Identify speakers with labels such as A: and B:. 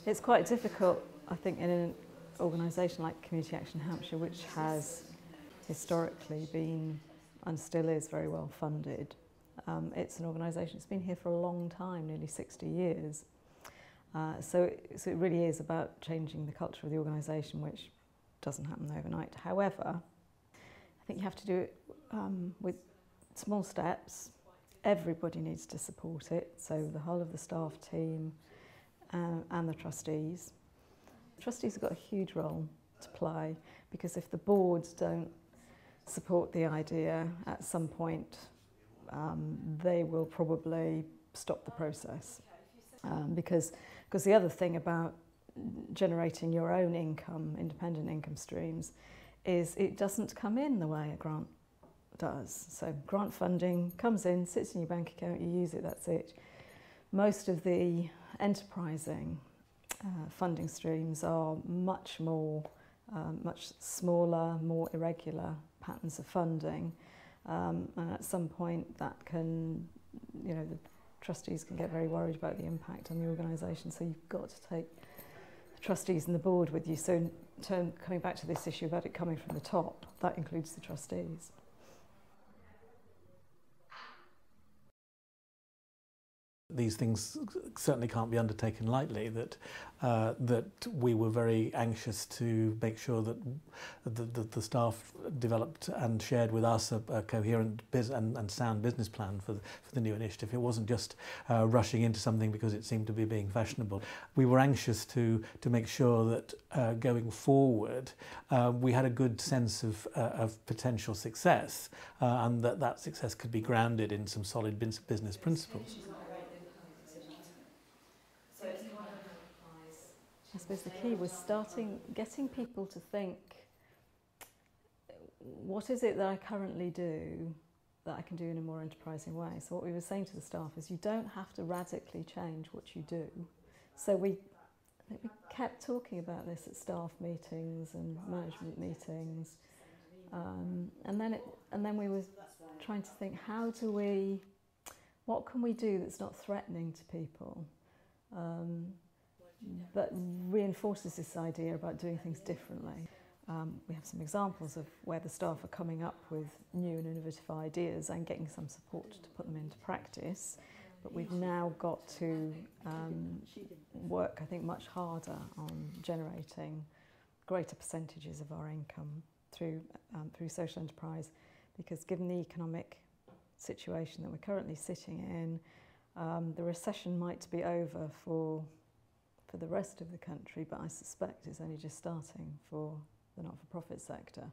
A: It's quite difficult, I think, in an organisation like Community Action Hampshire, which has historically been and still is very well funded. It's an organisation that's been here for a long time, nearly 60 years. So it really is about changing the culture of the organisation, which doesn't happen overnight. However, I think you have to do it with small steps. Everybody needs to support it, so the whole of the staff team and the trustees. The trustees have got a huge role to play, because if the boards don't support the idea at some point, they will probably stop the process. Because the other thing about generating your own income, independent income streams, is it doesn't come in the way a grant does. So grant funding comes in, sits in your bank account, you use it, that's it. Most of the enterprising funding streams are much smaller, more irregular patterns of funding, and at some point that can, the trustees can get very worried about the impact on the organisation, so you've got to take the trustees and the board with you. So coming back to this issue about it coming from the top, that includes the trustees.
B: These things certainly can't be undertaken lightly, that we were very anxious to make sure that the staff developed and shared with us a coherent and sound business plan for the new initiative. It wasn't just rushing into something because it seemed to be being fashionable. We were anxious to make sure that going forward we had a good sense of potential success, and that success could be grounded in some solid business principles.
A: I suppose the key was getting people to think, what is it that I currently do that I can do in a more enterprising way? So what we were saying to the staff is, you don't have to radically change what you do. So we kept talking about this at staff meetings and management meetings, and then we were trying to think, what can we do that's not threatening to people, but reinforces this idea about doing things differently. We have some examples of where the staff are coming up with new and innovative ideas and getting some support to put them into practice, but we've now got to work, I think, much harder on generating greater percentages of our income through social enterprise, because given the economic situation that we're currently sitting in, the recession might be over for the rest of the country, but I suspect it's only just starting for the not-for-profit sector.